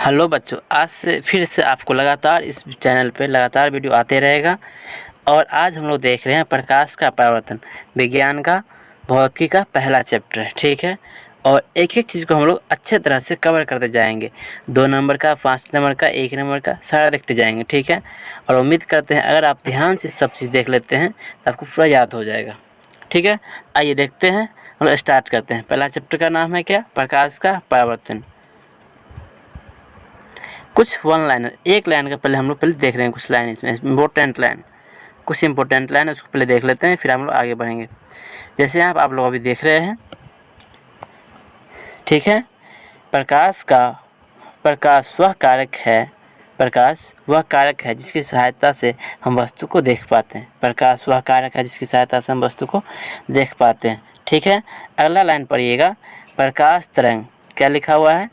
Hello बच्चों, आज से फिर से आपको लगातार इस चैनल पे लगातार वीडियो आते रहेगा। और आज हम लोग देख रहे हैं प्रकाश का परावर्तन, विज्ञान का भौतिकी का पहला चैप्टर है। ठीक है, और एक एक चीज़ को हम लोग अच्छे तरह से कवर करते जाएंगे। 2 नंबर का, 5 नंबर का, 1 नंबर का सारा देखते जाएंगे। ठीक है, और उम्मीद करते हैं अगर आप ध्यान से सब चीज़ देख लेते हैं तो आपको पूरा याद हो जाएगा। ठीक है, आइए देखते हैं, हम लोग स्टार्ट करते हैं। पहला चैप्टर का नाम है क्या? प्रकाश का परावर्तन। कुछ वन लाइनर, एक लाइन का पहले हम लोग देख रहे हैं। कुछ लाइन इसमें इम्पोर्टेंट लाइन, कुछ इंपॉर्टेंट लाइन उसको पहले देख लेते हैं, फिर हम लोग आगे बढ़ेंगे। जैसे यहाँ आप लोग अभी देख रहे हैं, ठीक है, प्रकाश वह कारक है जिसकी सहायता से हम वस्तु को देख पाते हैं। प्रकाश वह कारक है जिसकी सहायता से हम वस्तु को देख पाते हैं। ठीक है, अगला लाइन पढ़िएगा। प्रकाश तरंग, क्या लिखा हुआ है?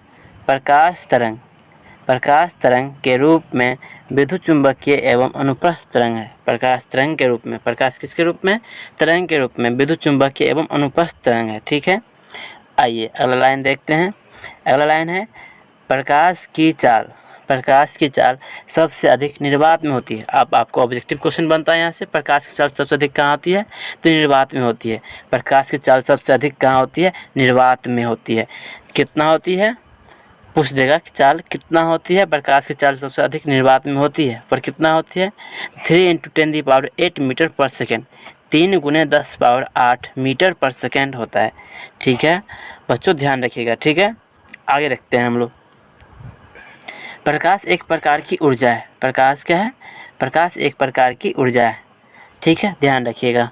प्रकाश तरंग के रूप में विद्युत चुंबकीय एवं अनुप्रस्थ तरंग है। प्रकाश तरंग के रूप में, प्रकाश किसके रूप में? तरंग के रूप में विद्युत चुंबकीय एवं अनुप्रस्थ तरंग है। ठीक है, आइए अगला लाइन देखते हैं। अगला लाइन है प्रकाश की चाल सबसे अधिक निर्वात में होती है। अब आपको ऑब्जेक्टिव क्वेश्चन बनता है यहाँ से, प्रकाश की चाल सबसे अधिक कहाँ होती है? तो निर्वात में होती है। प्रकाश की चाल सबसे अधिक कहाँ होती है? निर्वात में होती है। कितना होती है? पूछ देगा कि चाल कितना होती है? प्रकाश की चाल सबसे अधिक निर्वात में होती है, पर कितना होती है? 3 × 10⁸ मीटर पर सेकेंड, 3 × 10⁸ मीटर पर सेकेंड होता है। ठीक है बच्चों, ध्यान रखिएगा। ठीक है, आगे देखते हैं हम लोग। प्रकाश एक प्रकार की ऊर्जा है। प्रकाश क्या है? प्रकाश एक प्रकार की ऊर्जा है। ठीक है, ध्यान रखिएगा।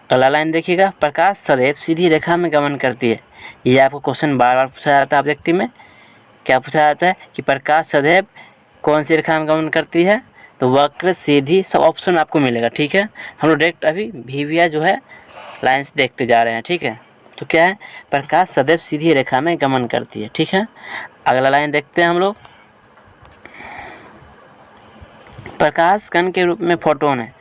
अगला लाइन देखिएगा। प्रकाश सदैव सीधी रेखा में गमन करती है। ये आपको क्वेश्चन बार बार पूछा जाता है ऑब्जेक्टिव में। क्या पूछा जाता है कि प्रकाश सदैव कौन सी रेखा में गमन करती है? तो वक्र, सीधी, सब ऑप्शन आपको मिलेगा। ठीक है, हम लोग डायरेक्ट अभी भीविया जो है लाइन से देखते जा रहे हैं। ठीक है, तो क्या है? प्रकाश सदैव सीधी रेखा में गमन करती है। ठीक है, अगला लाइन देखते हैं हम लोग। प्रकाश कण के रूप में फोटोन है।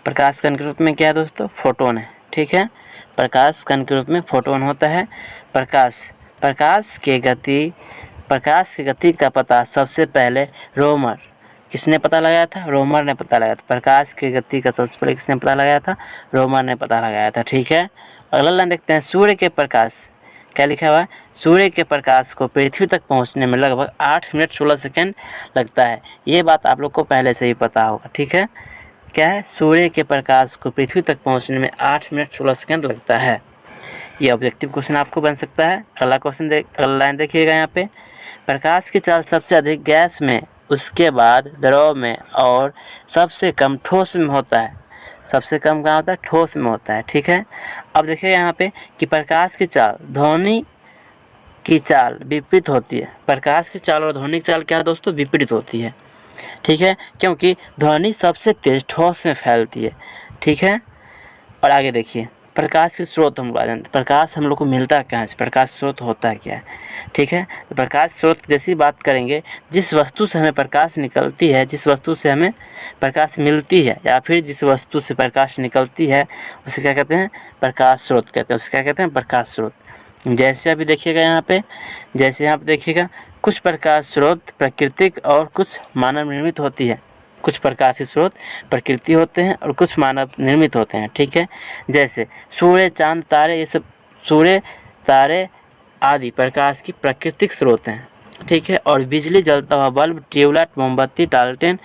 प्रकाश कण के रूप में क्या है दोस्तों? फोटोन है। ठीक है, प्रकाश कण के रूप में फोटोन होता है। प्रकाश की गति का पता सबसे पहले रोमर, किसने पता लगाया था? रोमर ने पता लगाया था। प्रकाश की गति का सबसे पहले किसने पता लगाया था? रोमर ने पता लगाया था। ठीक है, अगला लाइन देखते हैं। सूर्य के प्रकाश, क्या लिखा हुआ है? सूर्य के प्रकाश को पृथ्वी तक पहुंचने में लगभग 8 मिनट 16 सेकंड लगता है। ये बात आप लोग को पहले से ही पता होगा। ठीक है, क्या है? सूर्य के प्रकाश को पृथ्वी तक पहुंचने में 8 मिनट 16 सेकंड लगता है। ये ऑब्जेक्टिव क्वेश्चन आपको बन सकता है। अगला लाइन देखिएगा यहाँ पे। प्रकाश की चाल सबसे अधिक गैस में, उसके बाद द्रव में और सबसे कम ठोस में होता है। सबसे कम कहाँ होता है? ठोस में होता है। ठीक है, अब देखिए यहाँ पे कि प्रकाश की चाल ध्वनि की चाल विपरीत होती है। प्रकाश की चाल और ध्वनि की चाल क्या है दोस्तों? विपरीत होती है। ठीक है, क्योंकि ध्वनि सबसे तेज ठोस में फैलती है। ठीक है, और आगे देखिए। प्रकाश के स्रोत हम लोग आ जानते हैं। प्रकाश हम लोग को मिलता कहाँ से? प्रकाश स्रोत होता क्या है? ठीक है, तो प्रकाश स्रोत जैसी बात करेंगे, जिस वस्तु से हमें प्रकाश निकलती है, जिस वस्तु से हमें प्रकाश मिलती है, या फिर जिस वस्तु से प्रकाश निकलती है, उसे क्या कहते हैं? प्रकाश स्रोत कहते हैं। उसे क्या कहते हैं? प्रकाश स्रोत। जैसे अभी देखिएगा यहाँ पे, जैसे यहाँ पे देखिएगा, कुछ प्रकाश स्रोत प्राकृतिक और कुछ मानव निर्मित होती है। कुछ प्रकाश के स्रोत प्रकृति होते हैं और कुछ मानव निर्मित होते हैं। ठीक है, जैसे सूर्य, चांद, तारे, ये सब सूर्य, तारे आदि प्रकाश की प्राकृतिक स्रोत हैं। ठीक है, और बिजली, जलता हुआ बल्ब, ट्यूबलाइट, मोमबत्ती, टालटेन,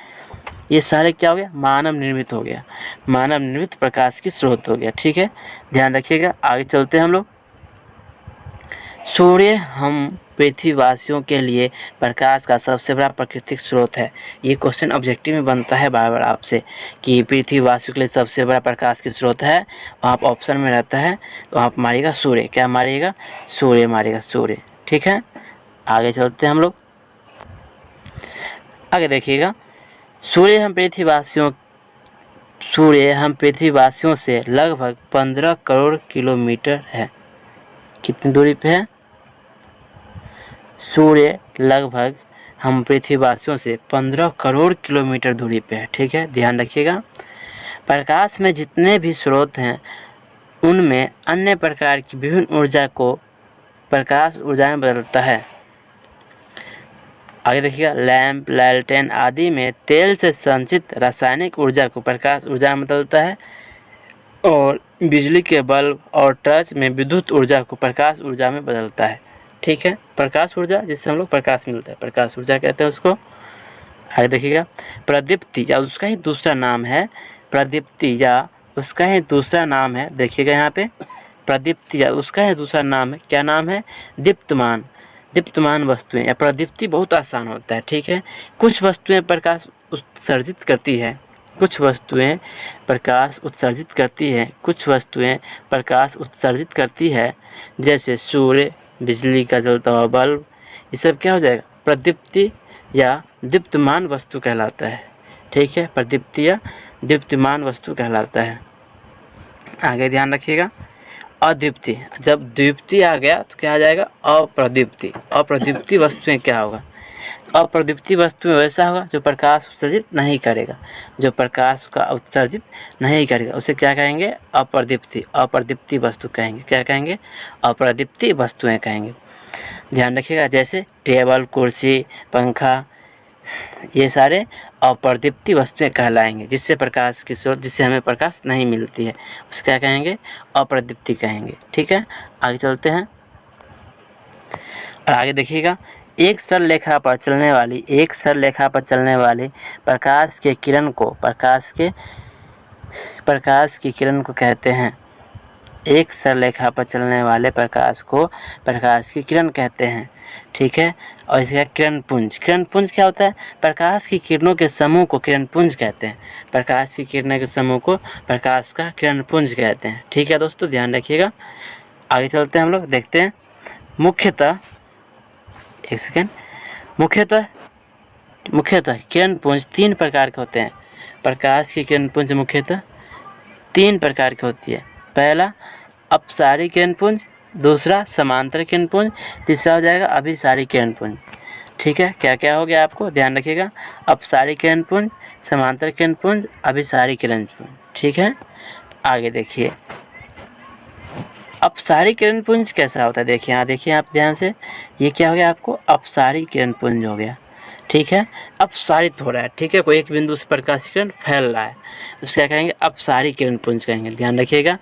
ये सारे क्या हो गया? मानव निर्मित हो गया। मानव निर्मित प्रकाश की स्रोत हो गया। ठीक है, ध्यान रखिएगा। आगे चलते हैं हम लोग। सूर्य हम पृथ्वीवासियों के लिए प्रकाश का सबसे बड़ा प्राकृतिक स्रोत है। ये क्वेश्चन ऑब्जेक्टिव में बनता है बार बार आपसे कि पृथ्वीवासियों के लिए सबसे बड़ा प्रकाश की स्रोत है। वहाँ पर ऑप्शन में रहता है, तो आप मारिएगा सूर्य। क्या मारिएगा? सूर्य मारिएगा, सूर्य। ठीक है, आगे चलते हैं हम लोग। आगे देखिएगा। सूर्य हम पृथ्वीवासियों से लगभग 15 करोड़ किलोमीटर है। कितनी दूरी पे है? सूर्य लगभग हम पृथ्वीवासियों से 15 करोड़ किलोमीटर दूरी पे है। ठीक है, ध्यान रखिएगा। प्रकाश में जितने भी स्रोत हैं, उनमें अन्य प्रकार की विभिन्न ऊर्जा को प्रकाश ऊर्जा में बदलता है। आगे देखिएगा, लैंप, लैलटेन आदि में तेल से संचित रासायनिक ऊर्जा को प्रकाश ऊर्जा में बदलता है और बिजली के बल्ब और टॉर्च में विद्युत ऊर्जा को प्रकाश ऊर्जा में बदलता है। ठीक है, प्रकाश ऊर्जा जिससे हम लोग प्रकाश मिलता है, प्रकाश ऊर्जा कहते हैं उसको। आगे देखिएगा, प्रदीप्ति या उसका ही दूसरा नाम है, प्रदीप्ति या उसका ही दूसरा नाम है, देखिएगा यहाँ पे, प्रदीप्ति या उसका ही दूसरा नाम है, क्या नाम है, दीप्तमान। दीप्तमान वस्तुएं या प्रदीप्ति बहुत आसान होता है। ठीक है, कुछ वस्तुएं प्रकाश उत्सर्जित करती है, कुछ वस्तुएं प्रकाश उत्सर्जित करती है, कुछ वस्तुएं प्रकाश उत्सर्जित करती है, जैसे सूर्य, बिजली का जलता हुआ बल्ब, ये सब क्या हो जाएगा, प्रदीप्ति या दीप्तमान वस्तु कहलाता है। ठीक है, प्रदीप्ति या दीप्तमान वस्तु कहलाता है। आगे ध्यान रखिएगा, अदीप्ति, जब दीप्ति आ गया तो क्या आ जाएगा, अप्रदीप्ति। अप्रदीप्ति वस्तुएं क्या होगा, अप्रदीप्ति वस्तुएं वैसा होगा जो प्रकाश उत्सर्जित नहीं करेगा, जो प्रकाश का उत्सर्जित नहीं करेगा, उसे क्या कहेंगे, अप्रदीप्ति। अप्रदीप्ति वस्तु कहेंगे, क्या कहेंगे, अप्रदीप्ति वस्तुएं कहेंगे। ध्यान रखिएगा, जैसे टेबल, कुर्सी, पंखा, ये सारे अप्रदीप्ति वस्तुएं कहलाएंगे, जिससे प्रकाश की स्रोत, जिससे हमें प्रकाश नहीं मिलती है, उसे क्या कहेंगे, अप्रदीप्ति कहेंगे। ठीक है, आगे चलते हैं और आगे देखिएगा, एक सरल रेखा पर चलने वाली, एक सरल रेखा पर चलने वाली प्रकाश के किरण को, प्रकाश की किरण को कहते हैं, एक सरल रेखा पर चलने वाले प्रकाश को प्रकाश की किरण कहते हैं। ठीक है, और इसका किरण पुंज, किरण पुंज क्या होता है, प्रकाश की किरणों के समूह को किरण पुंज कहते हैं, प्रकाश की किरणों के समूह को प्रकाश का किरण पुंज कहते हैं। ठीक है दोस्तों, ध्यान रखिएगा। आगे चलते हैं, हम लोग देखते हैं, मुख्यतः, एक सेकेंड, मुख्यतः किरण पुंज तीन प्रकार के होते हैं। प्रकाश की किरण पुंज मुख्यतः तीन प्रकार की होती है। पहला अपसारी किरण पुंज, दूसरा समांतर किरण पुंज, तीसरा हो जाएगा अभिसारी किरण पुंज। ठीक है, क्या क्या हो गया आपको ध्यान रखिएगा, अपसारी किरण पुंज, समांतर किरण पुंज, अभिसारी किरण पुंज। ठीक है, आगे देखिए, अपसारी किरण पुंज कैसा होता है, देखिए यहाँ, देखिए आप ध्यान से, ये क्या हो गया आपको, अपसारी किरण पुंज हो गया। ठीक है, अपसारित हो रहा है। ठीक है, कोई एक बिंदु से प्रकाश किरण फैल रहा है, उसको क्या कहेंगे, अपसारी किरण पुंज कहेंगे। ध्यान रखिएगा।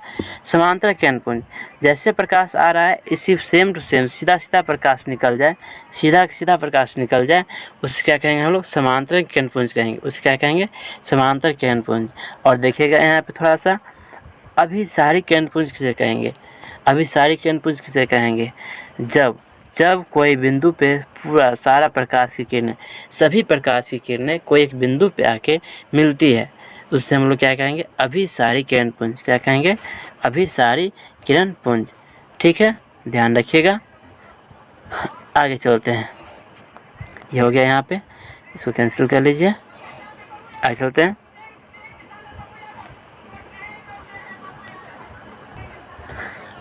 समांतर किरण पुंज, जैसे प्रकाश आ रहा है इसी सेम टू सेम सीधा सीधा प्रकाश निकल जाए, सीधा सीधा प्रकाश निकल जाए, उससे क्या कहेंगे हम लोग, समांतर किरण पुंज कहेंगे, उससे क्या कहेंगे, समांतर किरण पुंज। और देखिएगा यहाँ पे थोड़ा सा, अभिसारी किरण पुंज किसे कहेंगे, अभिसारी किरण पुंज किसे कहेंगे, जब कोई बिंदु पे पूरा सारा प्रकाश की किरणें, सभी प्रकाश की किरणें कोई एक बिंदु पे आके मिलती है, तो उससे हम लोग क्या कहेंगे, अभिसारी किरण पुंज, क्या कहेंगे, अभिसारी किरण पुंज। ठीक है, ध्यान रखिएगा। आगे चलते हैं, ये हो गया यहाँ पे, इसको कैंसिल कर लीजिए। आगे चलते हैं,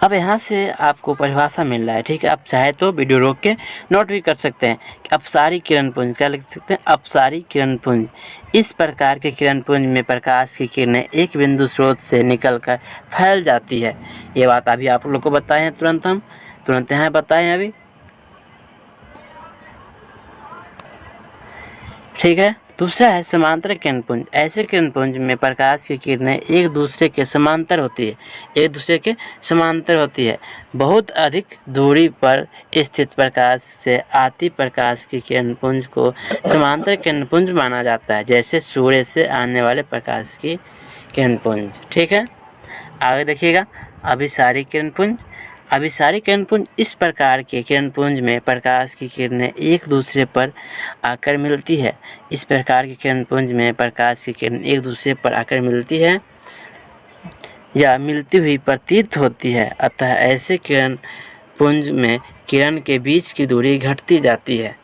अब यहाँ से आपको परिभाषा मिल रहा है। ठीक है, आप चाहे तो वीडियो रोक के नोट भी कर सकते हैं कि अपसारी किरण पुंज, क्या लिख सकते हैं, अपसारी किरण पुंज, इस प्रकार के किरण पुंज में प्रकाश की किरणें एक बिंदु स्रोत से निकलकर फैल जाती है। ये बात अभी आप लोग को बताए हैं, तुरंत यहाँ बताएं अभी। ठीक है, दूसरा है समांतर किरण पुंज, ऐसे किरण पुंज में प्रकाश की किरणें एक दूसरे के समांतर होती है, एक दूसरे के समांतर होती है। बहुत अधिक दूरी पर स्थित प्रकाश से आती प्रकाश की किरण पुंज को समांतर किरण पुंज माना जाता है, जैसे सूर्य से आने वाले प्रकाश की किरण पुंज। ठीक है, आगे देखिएगा, अभिसारी किरण पुंज, अभिसारी किरण पुंज इस प्रकार के किरण पुंज में प्रकाश की किरणें एक दूसरे पर आकर मिलती है, इस प्रकार के किरण पुंज में प्रकाश की किरण एक दूसरे पर आकर मिलती है या मिलती हुई प्रतीत होती है, अतः ऐसे किरण पुंज में किरण के बीच की दूरी घटती जाती है।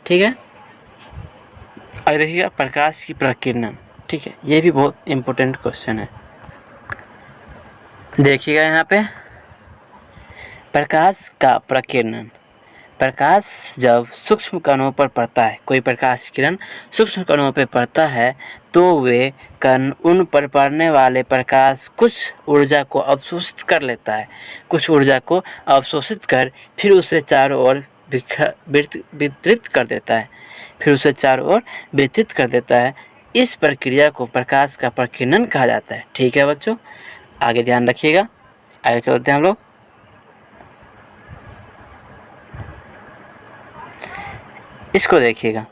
ठीक है, अब देखिएगा प्रकाश की प्रकीर्णन। ठीक है, ये भी बहुत इम्पोर्टेंट क्वेश्चन है, देखिएगा यहाँ पे, प्रकाश का प्रकीर्णन, प्रकाश जब सूक्ष्म कणों पर पड़ता है, कोई प्रकाश किरण सूक्ष्म कणों पर पड़ता है तो वे कण उन पर पड़ने वाले प्रकाश कुछ ऊर्जा को अवशोषित कर लेता है, कुछ ऊर्जा को अवशोषित कर फिर उसे चारों ओर वितरित कर देता है, फिर उसे चारों ओर वितरित कर देता है। इस प्रक्रिया को प्रकाश का प्रकीर्णन कहा जाता है। ठीक है बच्चों, आगे ध्यान रखिएगा। आगे चलते हैं हम लोग। इसको देखिएगा,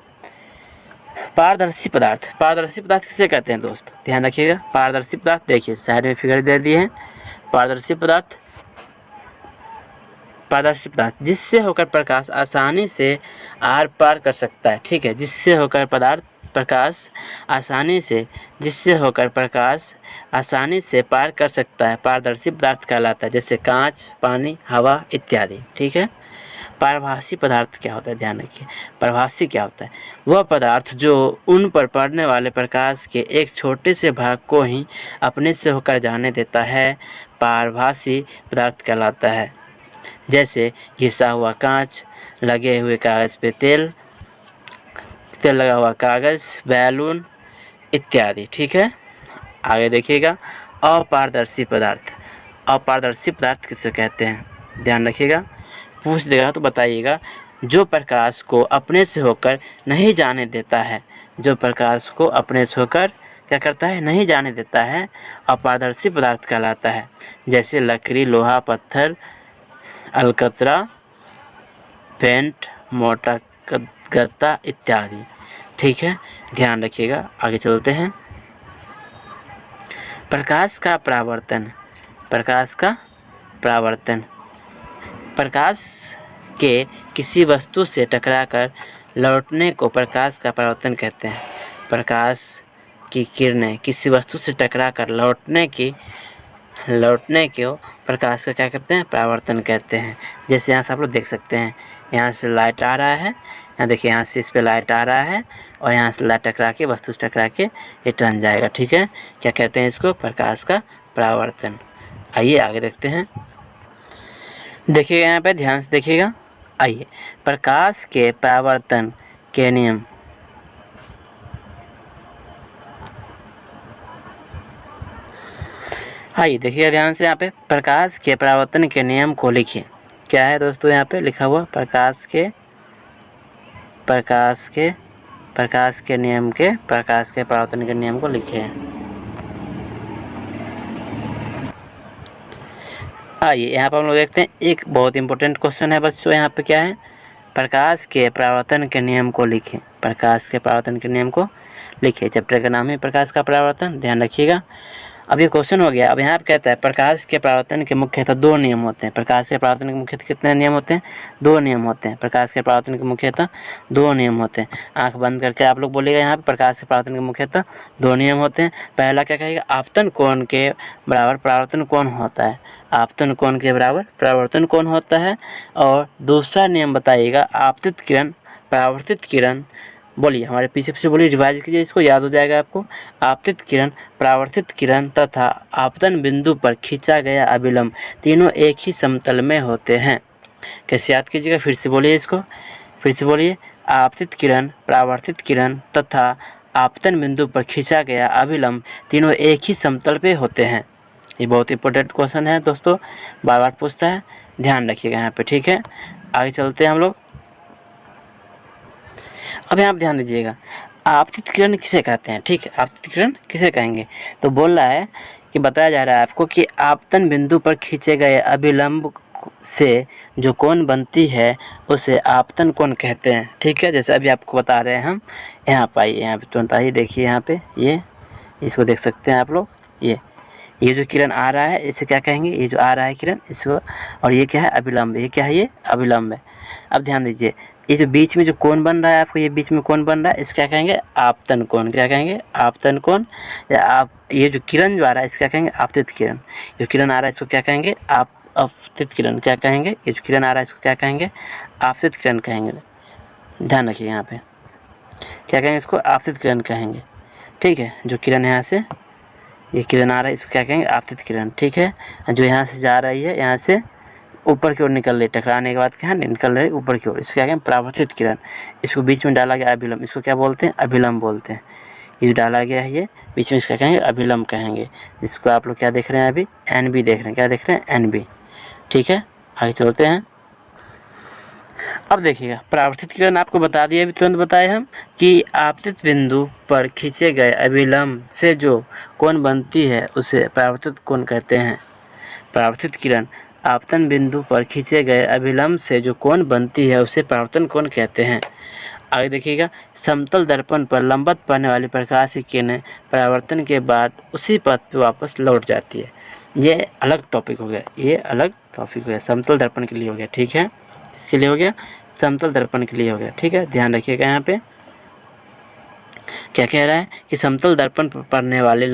पारदर्शी पदार्थ। पारदर्शी पदार्थ किसे कहते हैं दोस्त, ध्यान रखिएगा। पारदर्शी पदार्थ देखिए साइड में फिगर दे दिए हैं। पारदर्शी पदार्थ, पारदर्शी पदार्थ जिससे होकर प्रकाश आसानी से आर पार कर सकता है। ठीक है, जिससे होकर प्रकाश आसानी से पार कर सकता है, पारदर्शी पदार्थ कहलाता है, जैसे कांच, पानी, हवा इत्यादि। ठीक है। पारभासी पदार्थ क्या होता है, ध्यान रखिए। पारभासी क्या होता है, वह पदार्थ जो उन पर पड़ने वाले प्रकाश के एक छोटे से भाग को ही अपने से होकर जाने देता है, पारभासी पदार्थ कहलाता है। जैसे घिसा हुआ कांच, लगे हुए कागज पे तेल लगा हुआ कागज, बैलून इत्यादि। ठीक है, आगे देखिएगा। अपारदर्शी पदार्थ। अपारदर्शी पदार्थ किसे कहते हैं, ध्यान रखिएगा। पूछ देगा तो बताइएगा। जो प्रकाश को अपने से होकर नहीं जाने देता है, जो प्रकाश को अपने से होकर क्या करता है, नहीं जाने देता है, अपारदर्शी पदार्थ कहलाता है। जैसे लकड़ी, लोहा, पत्थर, अलकतरा, पेंट, मोटा गत्ता इत्यादि। ठीक है, ध्यान रखिएगा। आगे चलते हैं। प्रकाश का परावर्तन। प्रकाश का परावर्तन, प्रकाश के किसी वस्तु से टकराकर लौटने को प्रकाश का परावर्तन कहते हैं। प्रकाश की किरणें किसी वस्तु से टकराकर लौटने को प्रकाश का क्या कहते हैं, परावर्तन कहते हैं। जैसे यहाँ से आप लोग देख सकते हैं, यहाँ से लाइट आ रहा है, यहाँ देखिए, यहाँ से इस पे लाइट आ रहा है और यहाँ से लाइट टकरा के, वस्तु से टकरा के ये टन जाएगा। ठीक है, क्या कहते हैं इसको, प्रकाश का परावर्तन। आइए आगे देखते हैं। देखिएगा यहाँ पे, ध्यान से देखिएगा। आइए, प्रकाश के परावर्तन के नियम। आइए देखिएगा ध्यान से, यहाँ पे प्रकाश के परावर्तन के नियम को लिखिए। क्या है दोस्तों, यहाँ पे लिखा हुआ प्रकाश के परावर्तन के नियम को लिखिए। आइए यहाँ पर हम लोग देखते हैं, एक बहुत इंपॉर्टेंट क्वेश्चन है बच्चों। यहाँ पे क्या है, प्रकाश के परावर्तन के नियम को लिखें। प्रकाश के परावर्तन के नियम को लिखिए। चैप्टर का नाम है प्रकाश का परावर्तन, ध्यान रखिएगा। अब ये क्वेश्चन हो गया। अब यहाँ पे कहता है प्रकाश के परावर्तन के मुख्यतः 2 नियम होते हैं। प्रकाश के परावर्तन के मुख्यतः कितने नियम होते हैं, 2 नियम होते हैं। प्रकाश के परावर्तन के मुख्यतः 2 नियम होते हैं। आंख बंद करके आप लोग बोलिएगा, यहाँ पे प्रकाश के परावर्तन के मुख्यतः 2 नियम होते हैं। पहला क्या कहेगा, आपतन कोण के बराबर परावर्तन कोण होता है। आपतन कोण के बराबर परावर्तन कोण होता है। और दूसरा नियम बताइएगा, आपतित किरण, परावर्तित किरण। बोलिए, हमारे पीछे बोलिए, रिवाइज कीजिए, इसको याद हो जाएगा आपको। आपतित किरण, परावर्तित किरण तथा आपतन बिंदु पर खींचा गया अभिलंब तीनों एक ही समतल में होते हैं। कैसे याद कीजिएगा, फिर से बोलिए इसको, फिर से बोलिए। आपतित किरण, परावर्तित किरण तथा आपतन बिंदु पर खींचा गया अभिलंब तीनों एक ही समतल पे होते हैं। ये बहुत इंपॉर्टेंट क्वेश्चन है दोस्तों, बार बार पूछता है, ध्यान रखिएगा यहाँ पे। ठीक है, आगे चलते हैं हम लोग। अब यहाँ पे ध्यान दीजिएगा, आपतित किरण किसे कहते हैं। ठीक है, आपतित किरण किसे कहेंगे, तो बोल रहा है कि बताया जा रहा है आपको कि आपतन बिंदु पर खींचे गए अभिलंब से जो कोण बनती है उसे आपतन कोण कहते हैं। ठीक है, जैसे अभी आपको बता रहे हैं हम। यहाँ पर आइए, यहाँ पे तुरंत आइए, देखिए यहाँ पे, ये इसको देख सकते हैं आप लोग। ये जो किरण आ रहा है इसे क्या कहेंगे, ये जो आ रहा है किरण इसको, और ये क्या है, अभिलंब। ये क्या है, ये अभिलंब है। अब ध्यान दीजिए, ये जो बीच में जो कोण बन रहा है आपको, ये बीच में कोण बन रहा है, इसको क्या कहेंगे, आपतन कोण। क्या कहेंगे, आपतन कोण। या आप ये जो किरण जो आ रहा है इसको क्या कहेंगे, आपतित किरण। जो किरण आ रहा है इसको क्या कहेंगे, आपतित किरण। क्या कहेंगे, ये जो किरण आ रहा है इसको क्या कहेंगे, आपतित किरण कहेंगे। ध्यान रखिए यहाँ पे, क्या कहेंगे, इसको आपतित किरण कहेंगे। ठीक है, जो किरण यहाँ से ये किरण आ रहा है इसको क्या कहेंगे, आपतित किरण। ठीक है, जो यहाँ से जा रही है, यहाँ से ऊपर की ओर निकल रही, टकराने के बाद क्या निकल रही ऊपर की ओर, इसको क्या कहेंगे, परावर्तित किरण। इसको बीच में डाला गया अभिलंब, इसको क्या बोलते हैं, अभिलंब बोलते हैं। ये डाला गया है, ये बीच में इसका कहेंगे अभिलंब कहेंगे, जिसको आप लोग क्या देख रहे हैं अभी, NB देख रहे हैं। क्या देख रहे हैं, NB। ठीक है, आगे चलते हैं। अब देखिएगा, परावर्तित किरण आपको बता दिया, अभी तुरंत बताए हम कि आपतित बिंदु पर खींचे गए अभिलंब से जो कोण बनती है उसे परावर्तित कोण कहते हैं। परावर्तित किरण आपतन बिंदु पर खींचे गए अभिलंब से जो कोण बनती है उसे परावर्तन कोण कहते हैं। आगे देखिएगा, समतल दर्पण पर लंबवत पड़ने वाली प्रकाश की किरणें परावर्तन के बाद उसी पथ पर वापस लौट जाती है। ये अलग टॉपिक हो गया, ये अलग टॉपिक हो गया, समतल दर्पण के लिए हो गया, ठीक है, इसके लिए हो गया, समतल दर्पण के लिए हो गया, ठीक है, ध्यान रखिएगा। यहाँ पे क्या कह रहा है कि समतल दर्पण पर पड़ने वाली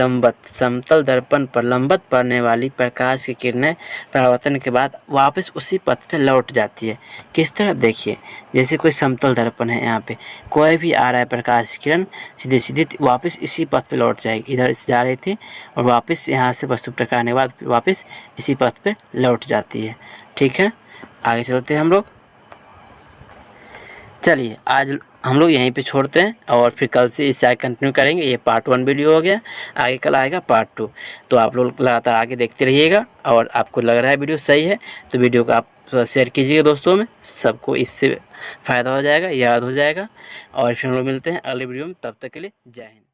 समतल दर्पण पर लंबवत पड़ने वाली प्रकाश की किरणें परावर्तन के बाद वापस उसी पथ पे लौट जाती है। किस तरह, देखिए, जैसे कोई समतल दर्पण है, यहाँ पे कोई भी आ रहा है प्रकाश की किरण, सीधी सीधी वापस इसी पथ पे लौट जाएगी, इधर से जा रही थी और वापस यहाँ से वस्तु प्रकार के बाद वापस इसी पथ पे लौट जाती है, ठीक है। आगे चलते हैं हम लोग। चलिए आज हम लोग यहीं पे छोड़ते हैं और फिर कल से इससे आगे कंटिन्यू करेंगे। ये पार्ट 1 वीडियो हो गया, आगे कल आएगा पार्ट 2। तो आप लोग लगातार आगे देखते रहिएगा और आपको लग रहा है वीडियो सही है तो वीडियो को आप शेयर कीजिएगा दोस्तों में, सबको इससे फ़ायदा हो जाएगा, याद हो जाएगा। और फिर हम लोग मिलते हैं अगले वीडियो में, तब तक के लिए जय हिंद।